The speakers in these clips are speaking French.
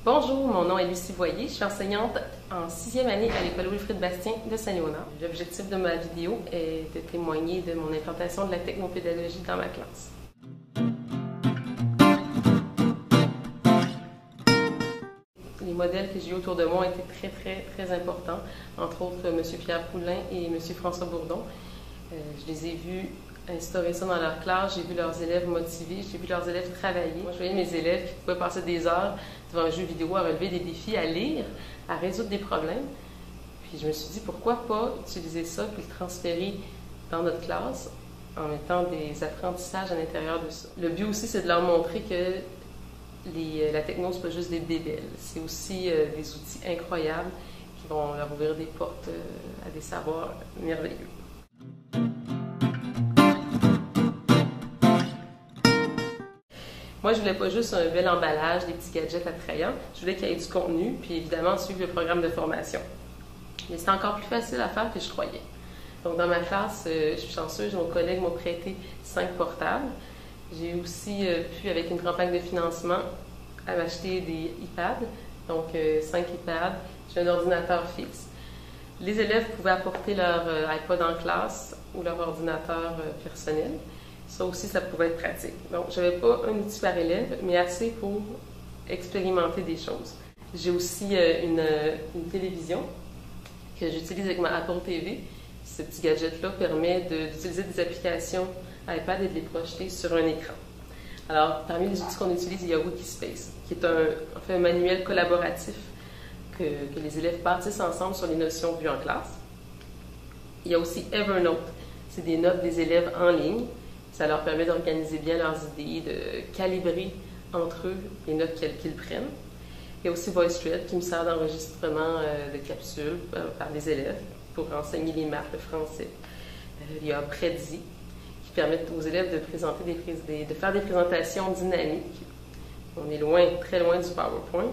Bonjour, mon nom est Lucie Voyer, je suis enseignante en 6e année à l'école Wilfrid Bastien de Saint-Léonard. L'objectif de ma vidéo est de témoigner de mon implantation de la technopédagogie dans ma classe. Les modèles que j'ai eu autour de moi ont été très importants, entre autres M. Pierre Poulin et M. François Bourdon. Je les ai vus instaurer ça dans leur classe, j'ai vu leurs élèves motivés, j'ai vu leurs élèves travailler. Moi, je voyais mes élèves qui pouvaient passer des heures devant un jeu vidéo à relever des défis, à lire, à résoudre des problèmes. Puis je me suis dit, pourquoi pas utiliser ça puis le transférer dans notre classe en mettant des apprentissages à l'intérieur de ça. Le but aussi, c'est de leur montrer que la techno, c'est pas juste des bébelles, c'est aussi des outils incroyables qui vont leur ouvrir des portes à des savoirs merveilleux. Moi, je voulais pas juste un bel emballage, des petits gadgets attrayants. Je voulais qu'il y ait du contenu, puis évidemment suivre le programme de formation. Mais c'était encore plus facile à faire que je croyais. Donc, dans ma classe, je suis chanceuse, nos collègues m'ont prêté 5 portables. J'ai aussi pu, avec une campagne de financement, m'acheter des iPads, donc 5 iPads. J'ai un ordinateur fixe. Les élèves pouvaient apporter leur iPod en classe ou leur ordinateur personnel. Ça aussi, ça pouvait être pratique. Donc, je n'avais pas un outil par élève, mais assez pour expérimenter des choses. J'ai aussi une télévision que j'utilise avec ma Apple TV. Ce petit gadget-là permet d'utiliser des applications iPad et de les projeter sur un écran. Alors, parmi les outils qu'on utilise, il y a Wikispace, qui est un manuel collaboratif que les élèves bâtissent ensemble sur les notions vues en classe. Il y a aussi Evernote. C'est des notes des élèves en ligne. Ça leur permet d'organiser bien leurs idées, de calibrer entre eux les notes qu'ils prennent. Il y a aussi VoiceThread qui me sert d'enregistrement de capsules par les élèves pour enseigner les maths, le français. Il y a Prezi qui permet aux élèves de faire des présentations dynamiques. On est très loin du PowerPoint.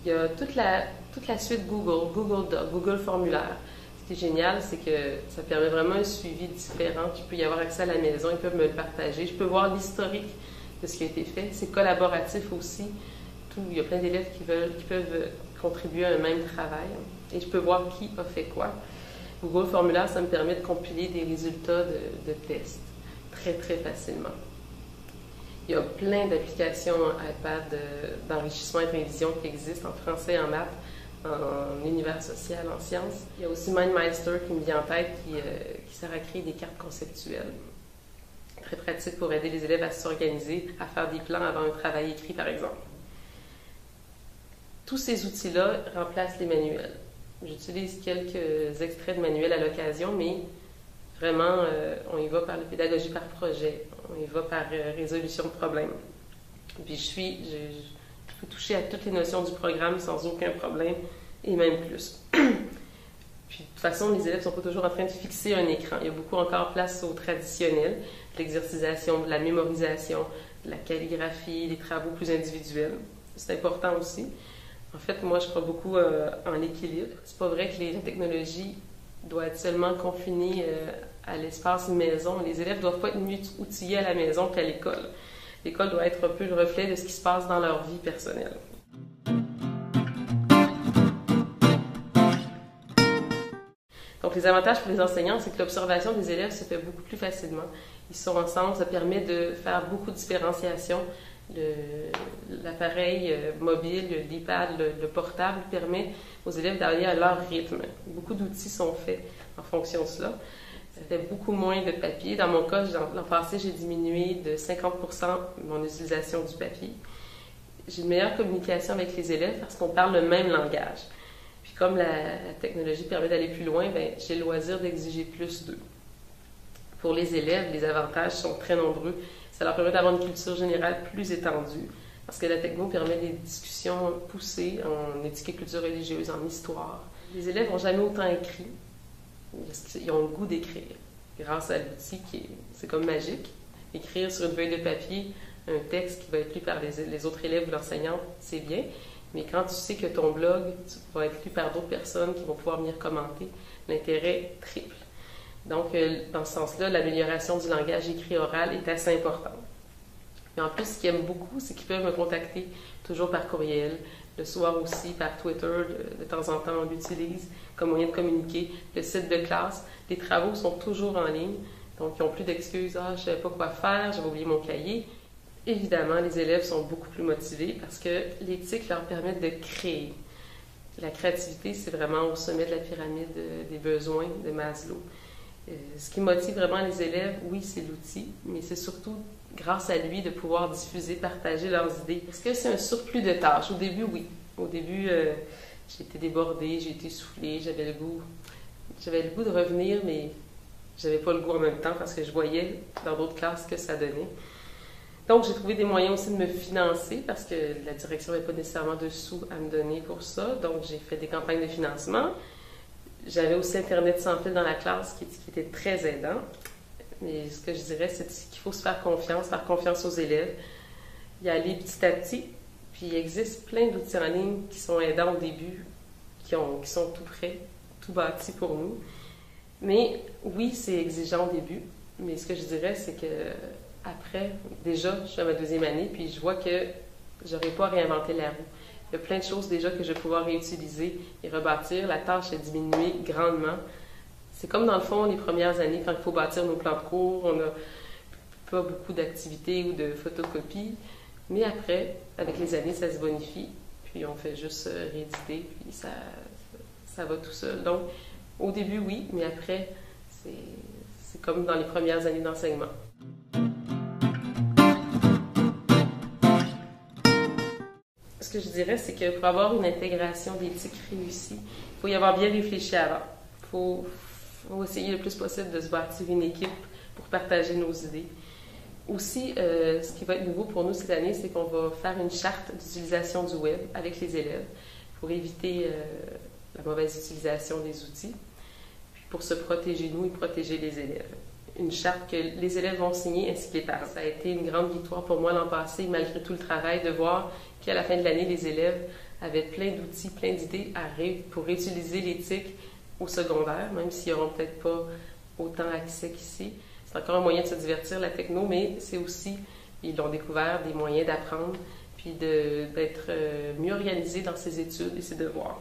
Il y a toute la suite Google Doc, Google Formulaire. Ce qui est génial, c'est que ça permet vraiment un suivi différent. Je peux y avoir accès à la maison, ils peuvent me le partager. Je peux voir l'historique de ce qui a été fait. C'est collaboratif aussi. Il y a plein d'élèves qui peuvent contribuer à un même travail. Et je peux voir qui a fait quoi. Google Formulaire, ça me permet de compiler des résultats de tests très facilement. Il y a plein d'applications iPad d'enrichissement et de révision qui existent en français et en maths, en univers social, en sciences. Il y a aussi MindMeister qui me vient en tête, qui sert à créer des cartes conceptuelles. Très pratique pour aider les élèves à s'organiser, à faire des plans avant un travail écrit, par exemple. Tous ces outils-là remplacent les manuels. J'utilise quelques extraits de manuels à l'occasion, mais vraiment, on y va par la pédagogie par projet, on y va par résolution de problèmes. Puis je peux toucher à toutes les notions du programme sans aucun problème, et même plus. Puis de toute façon, les élèves ne sont pas toujours en train de fixer un écran. Il y a beaucoup encore place au traditionnel, de l'exercisation, de la mémorisation, de la calligraphie, des travaux plus individuels. C'est important aussi. En fait, moi, je crois beaucoup en l'équilibre. C'est pas vrai que la technologie doit être seulement confinée à l'espace maison. Les élèves ne doivent pas être mieux outillés à la maison qu'à l'école. L'école doit être un peu le reflet de ce qui se passe dans leur vie personnelle. Donc, les avantages pour les enseignants, c'est que l'observation des élèves se fait beaucoup plus facilement. Ils sont ensemble, ça permet de faire beaucoup de différenciation. L'appareil mobile, l'iPad, le portable permet aux élèves d'aller à leur rythme. Beaucoup d'outils sont faits en fonction de cela. Ça fait beaucoup moins de papier. Dans mon cas, l'an passé, j'ai diminué de 50% mon utilisation du papier. J'ai une meilleure communication avec les élèves parce qu'on parle le même langage. Puis comme la technologie permet d'aller plus loin, j'ai le loisir d'exiger plus d'eux. Pour les élèves, les avantages sont très nombreux. Ça leur permet d'avoir une culture générale plus étendue parce que la techno permet des discussions poussées en éthique et culture religieuse, en histoire. Les élèves n'ont jamais autant écrit. Ils ont le goût d'écrire grâce à l'outil c'est comme magique. Écrire sur une feuille de papier un texte qui va être lu par les autres élèves ou l'enseignante, c'est bien. Mais quand tu sais que ton blog va être lu par d'autres personnes qui vont pouvoir venir commenter, l'intérêt triple. Donc, dans ce sens-là, l'amélioration du langage écrit-oral est assez importante. Mais en plus, ce qu'ils aiment beaucoup, c'est qu'ils peuvent me contacter toujours par courriel. Le soir aussi, par Twitter, de temps en temps, on l'utilise comme moyen de communiquer. Le site de classe, les travaux sont toujours en ligne. Donc, ils n'ont plus d'excuses. « Ah, je ne savais pas quoi faire, j'avais oublié mon cahier. » Évidemment, les élèves sont beaucoup plus motivés parce que l'éthique leur permet de créer. La créativité, c'est vraiment au sommet de la pyramide des besoins de Maslow. Ce qui motive vraiment les élèves, oui, c'est l'outil, mais c'est surtout grâce à lui de pouvoir diffuser, partager leurs idées. Est-ce que c'est un surplus de tâches? Au début, oui. Au début, j'ai été débordée, j'ai été essoufflée, j'avais le goût de revenir, mais j'avais pas le goût en même temps parce que je voyais dans d'autres classes que ça donnait. Donc, j'ai trouvé des moyens aussi de me financer parce que la direction n'avait pas nécessairement de sous à me donner pour ça. Donc, j'ai fait des campagnes de financement. J'avais aussi Internet sans fil dans la classe qui était très aidant. Mais ce que je dirais, c'est qu'il faut se faire confiance aux élèves, y aller petit à petit. Puis, il existe plein d'outils en ligne qui sont aidants au début, qui sont tout prêts, tout bâtis pour nous. Mais oui, c'est exigeant au début. Mais ce que je dirais, c'est que après, déjà, je suis à ma 2e année, puis je vois que je n'aurai pas réinventé la roue. Il y a plein de choses déjà que je vais pouvoir réutiliser et rebâtir. La tâche a diminué grandement. C'est comme dans le fond, les premières années, quand il faut bâtir nos plans de cours, on n'a pas beaucoup d'activités ou de photocopies. Mais après, avec les années, ça se bonifie. Puis on fait juste rééditer, puis ça va tout seul. Donc, au début, oui, mais après, c'est comme dans les premières années d'enseignement. Ce que je dirais, c'est que pour avoir une intégration d'éthique réussie, il faut y avoir bien réfléchi avant. Il faut essayer le plus possible de se bâtir une équipe pour partager nos idées. Aussi, ce qui va être nouveau pour nous cette année, c'est qu'on va faire une charte d'utilisation du web avec les élèves pour éviter la mauvaise utilisation des outils, puis pour se protéger nous et protéger les élèves. Une charte que les élèves vont signer ainsi que les parents. Ça a été une grande victoire pour moi l'an passé, malgré tout le travail, de voir qu'à la fin de l'année, les élèves avaient plein d'outils, plein d'idées pour réutiliser l'éthique au secondaire, même s'ils n'auront peut-être pas autant accès qu'ici. C'est encore un moyen de se divertir, la techno, mais c'est aussi, ils l'ont découvert, des moyens d'apprendre, puis d'être mieux organisés dans ses études et ses devoirs.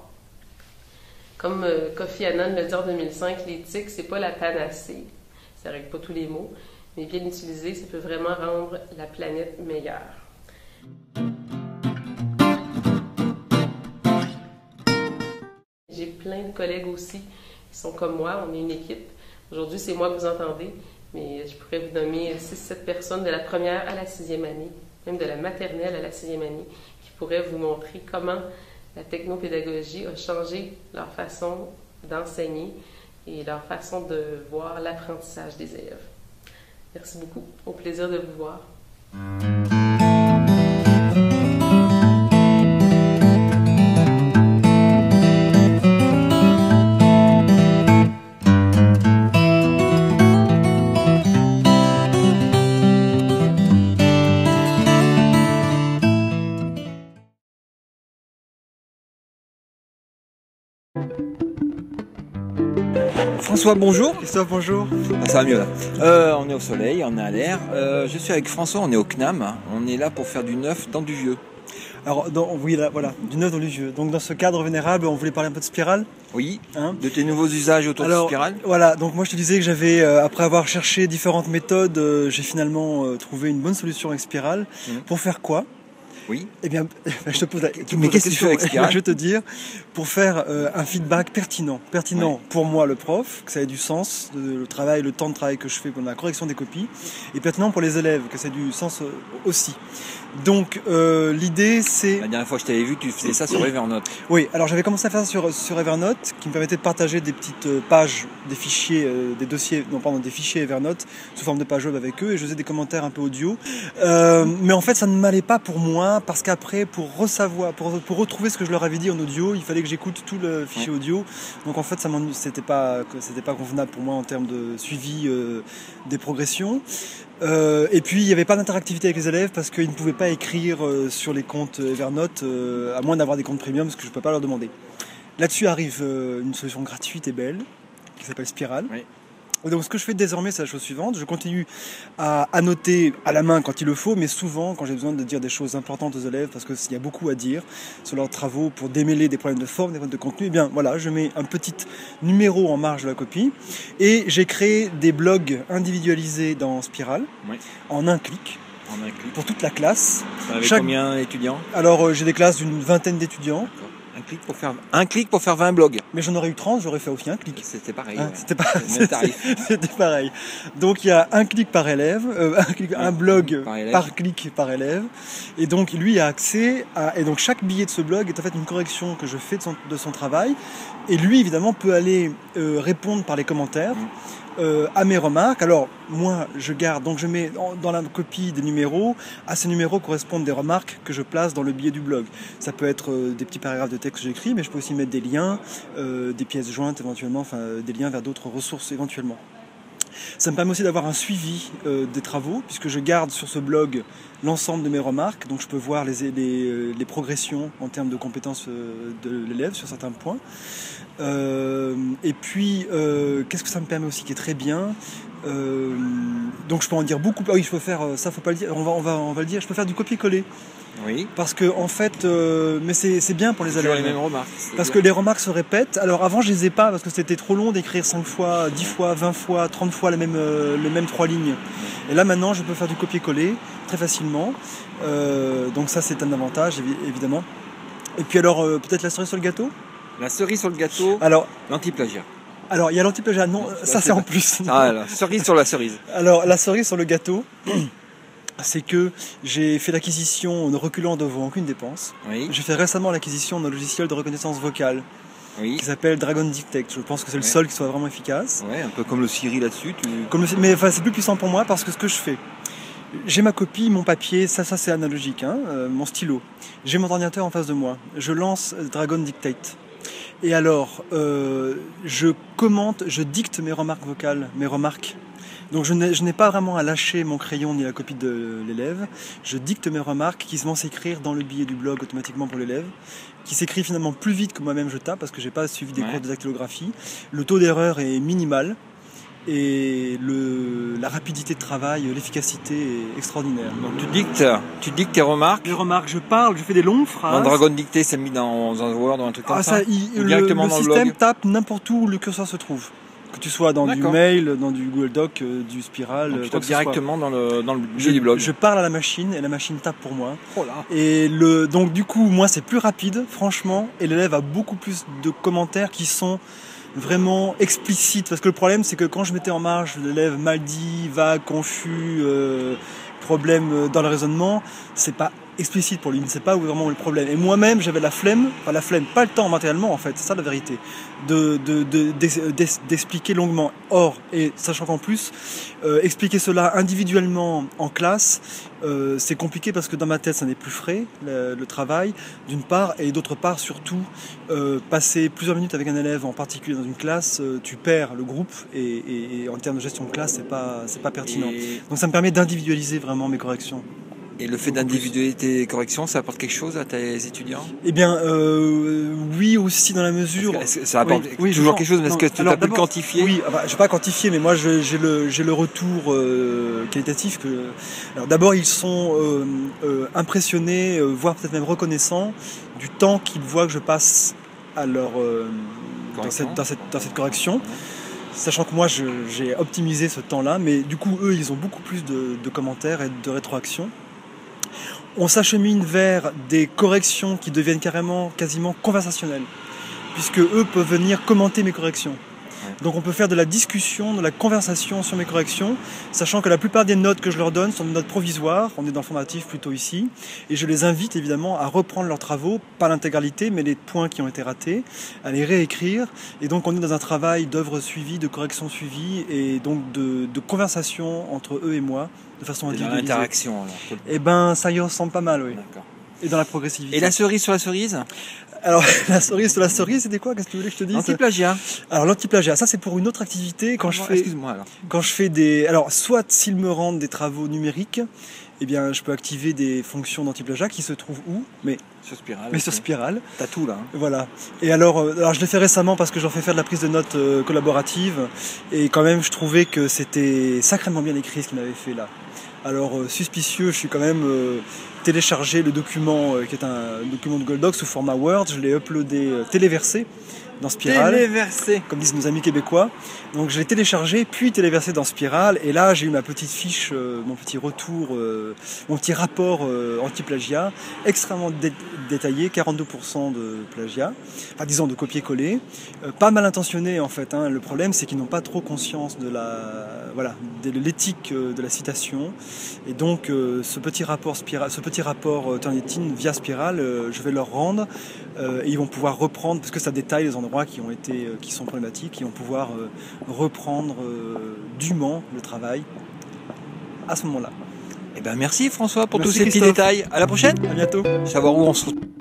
Comme Kofi Annan le dit en 2005, l'éthique, c'est pas la panacée. Ça ne règle pas tous les maux, mais bien utilisé, ça peut vraiment rendre la planète meilleure. J'ai plein de collègues aussi qui sont comme moi, on est une équipe. Aujourd'hui, c'est moi que vous entendez, mais je pourrais vous nommer 6-7 personnes de la première à la 6e année, même de la maternelle à la 6e année, qui pourraient vous montrer comment la technopédagogie a changé leur façon d'enseigner et leur façon de voir l'apprentissage des élèves. Merci beaucoup. Au plaisir de vous voir. François, bonjour. Christophe, bonjour. Ah, ça va mieux là. On est au soleil, on est à l'air. Je suis avec François, on est au CNAM. On est là pour faire du neuf dans du vieux. Alors, oui, là, voilà, du neuf dans du vieux. Donc, dans ce cadre vénérable, on voulait parler un peu de spirale. Oui, de tes nouveaux usages autour de spirale. Voilà, donc moi je te disais que j'avais, après avoir cherché différentes méthodes, j'ai finalement trouvé une bonne solution avec spirale. Pour faire quoi ? Oui. Eh bien, je te pose la question. Mais qu'est-ce que tu fais avec spirale ? Je vais te dire, pour faire un feedback pertinent pour moi le prof, que ça ait du sens, le temps de travail que je fais pour la correction des copies, et pertinent pour les élèves, que ça ait du sens aussi. Donc l'idée c'est... La dernière fois que je t'avais vu, tu faisais ça sur Evernote. Oui, alors j'avais commencé à faire ça sur Evernote, qui me permettait de partager des petites pages, des fichiers, des fichiers Evernote sous forme de pages web avec eux, et je faisais des commentaires un peu audio. Mais en fait, ça ne m'allait pas pour moi, parce qu'après, pour retrouver ce que je leur avais dit en audio, il fallait que j'écoute tout le fichier audio. Donc en fait, c'était pas convenable pour moi en termes de suivi des progressions. Et puis il n'y avait pas d'interactivité avec les élèves parce qu'ils ne pouvaient pas écrire sur les comptes Evernote, à moins d'avoir des comptes premium, ce que je ne peux pas leur demander. Là-dessus arrive une solution gratuite et belle qui s'appelle Spiral. Oui. Et donc ce que je fais désormais, c'est la chose suivante. Je continue à annoter à la main quand il le faut, mais souvent quand j'ai besoin de dire des choses importantes aux élèves, parce qu'il y a beaucoup à dire sur leurs travaux pour démêler des problèmes de forme, des problèmes de contenu, eh bien voilà, je mets un petit numéro en marge de la copie. Et j'ai créé des blogs individualisés dans Spiral, Oui. en un clic, En un clic. pour toute la classe. Avec Chaque- combien d'étudiants? Alors j'ai des classes d'une vingtaine d'étudiants, Un clic pour faire 20 blogs. mais j'en aurais eu 30, j'aurais fait aussi un clic. C'était pareil. Hein, ouais. c'était pas, Le même tarif. c'était pareil. Donc il y a un clic par élève, un blog par élève. par clic par élève, et donc lui a accès à, et donc chaque billet de ce blog est en fait une correction que je fais de son travail, et lui évidemment peut aller répondre par les commentaires. À mes remarques. Alors moi je garde, donc je mets dans la copie des numéros, à ces numéros correspondent des remarques que je place dans le billet du blog. Ça peut être des petits paragraphes de texte que j'écris, mais je peux aussi mettre des liens, des pièces jointes éventuellement, enfin des liens vers d'autres ressources éventuellement. Ça me permet aussi d'avoir un suivi des travaux, puisque je garde sur ce blog l'ensemble de mes remarques, donc je peux voir les progressions en termes de compétences de l'élève sur certains points. Et puis, qu'est-ce que ça me permet aussi qui est très bien, donc je peux en dire beaucoup. Ah oui, je peux faire ça, faut pas le dire. On va le dire. Je peux faire du copier-coller, Oui. parce que en fait, mais c'est bien pour les Toujours élèves. les mêmes remarques. Parce que les remarques se répètent. Alors avant, je les ai pas parce que c'était trop long d'écrire 5 fois, 10 fois, 20 fois, 30 fois les mêmes 3 lignes. Et là maintenant, je peux faire du copier-coller très facilement. Donc ça, c'est un avantage évidemment. Et puis alors, peut-être la cerise sur le gâteau. La cerise sur le gâteau, Alors, l'anti-plagiat. il y a l'anti-plagiat. Non, ça c'est en plus. Ah, la cerise sur la cerise. Alors, la cerise sur le gâteau, c'est que j'ai fait l'acquisition en reculant devant aucune dépense. Oui. J'ai fait récemment l'acquisition d'un logiciel de reconnaissance vocale Oui. qui s'appelle Dragon Dictate. Je pense que c'est le Ouais. seul qui soit vraiment efficace. Ouais, un peu comme le Siri là-dessus. Mais enfin, c'est plus puissant pour moi parce que ce que je fais, j'ai ma copie, mon papier, ça c'est analogique, hein, mon stylo. J'ai mon ordinateur en face de moi. Je lance Dragon Dictate. Et alors, je commente, je dicte mes remarques vocales, mes remarques. Donc je n'ai pas vraiment à lâcher mon crayon ni la copie de l'élève. Je dicte mes remarques qui vont s'écrire dans le billet du blog automatiquement pour l'élève, qui s'écrit finalement plus vite que moi-même je tape parce que j'ai pas suivi des cours de dactylographie. Le taux d'erreur est minimal et la rapidité de travail, l'efficacité est extraordinaire. Donc tu dictes tes remarques. Les remarques, je parle, je fais des longues phrases. Dans Dragon Dicté, c'est mis dans un Word ou un truc comme ça. Le directement dans le système blog. tape n'importe où le curseur se trouve. Que tu sois dans du D'accord. mail, dans du Google Doc, du Spiral, Donc, tu quoi tapes que ce soit. directement dans le billet du blog. Je parle à la machine et la machine tape pour moi. Oh là. Et donc du coup, moi c'est plus rapide, franchement, et l'élève a beaucoup plus de commentaires qui sont vraiment explicites. Parce que le problème, c'est que quand je mettais en marge l'élève mal dit, vague, confus, problème dans le raisonnement, c'est pas explicite pour lui, il ne sait pas où est vraiment le problème. Et moi-même, j'avais pas le temps matériellement en fait, c'est ça la vérité, d'expliquer longuement. Or, et sachant qu'en plus, expliquer cela individuellement en classe, c'est compliqué parce que dans ma tête, ça n'est plus frais, le travail, d'une part, et d'autre part, surtout, passer plusieurs minutes avec un élève, en particulier dans une classe, tu perds le groupe, et en termes de gestion de classe, c'est pas pertinent. Donc ça me permet d'individualiser vraiment mes corrections. Et le fait d'individualiser tes corrections, ça apporte quelque chose à tes étudiants? Eh bien, oui aussi dans la mesure. Ça apporte toujours quelque chose, mais est-ce que tu as pu quantifier? Oui, je vais pas quantifier, mais moi j'ai le retour qualitatif que. Alors d'abord ils sont impressionnés, voire peut-être même reconnaissants du temps qu'ils voient que je passe à leur dans cette correction. Sachant que moi j'ai optimisé ce temps-là, mais du coup eux ils ont beaucoup plus de commentaires et de rétroactions. On s'achemine vers des corrections qui deviennent quasiment conversationnelles, puisque eux peuvent venir commenter mes corrections. Donc on peut faire de la discussion, de la conversation sur mes corrections, sachant que la plupart des notes que je leur donne sont des notes provisoires, on est dans le formatif plutôt ici, et je les invite évidemment à reprendre leurs travaux, pas l'intégralité, mais les points qui ont été ratés, à les réécrire, et donc on est dans un travail d'œuvre suivie, de correction suivie, et donc de conversation entre eux et moi, de façon individualisée. Dans l'interaction alors. Eh ben ça y ressemble pas mal, oui. D'accord. Et dans la progressivité. Et la cerise sur la cerise? Alors, la cerise sur la cerise, c'était quoi? Qu'est-ce que tu voulais que je te dise? Anti-plagiat. Alors, l'anti-plagiat, ça c'est pour une autre activité. Excuse-moi alors. Quand je fais des... Alors, soit s'ils me rendent des travaux numériques, eh bien, je peux activer des fonctions d'anti-plagiat qui se trouvent où? Mais sur Spiral. T'as tout là. Hein. Voilà. Et alors je l'ai fait récemment parce que j'en fais faire de la prise de notes collaborative. Et quand même, je trouvais que c'était sacrément bien écrit ce qu'il m'avait fait là. Alors, suspicieux, je suis quand même téléchargé le document qui est un document de Google Docs sous format Word. Je l'ai uploadé téléversé dans Spiral. Téléversé. Comme disent nos amis québécois. Donc je l'ai téléchargé, puis téléversé dans Spiral. Et là, j'ai eu ma petite fiche, mon petit retour, mon petit rapport anti-plagiat, extrêmement détaillé, 42% de plagiat, enfin disons de copier-coller. Pas mal intentionné en fait. Hein. Le problème, c'est qu'ils n'ont pas trop conscience de de l'éthique de la citation. Et donc ce petit rapport Turnitin via Spiral, je vais leur rendre. Et ils vont pouvoir reprendre, parce que ça détaille les endroits qui sont problématiques, ils vont pouvoir reprendre dûment le travail à ce moment-là. Eh ben merci François pour Merci tous ces petits Christophe. détails. À la prochaine. À bientôt. Savoir où on se retrouve.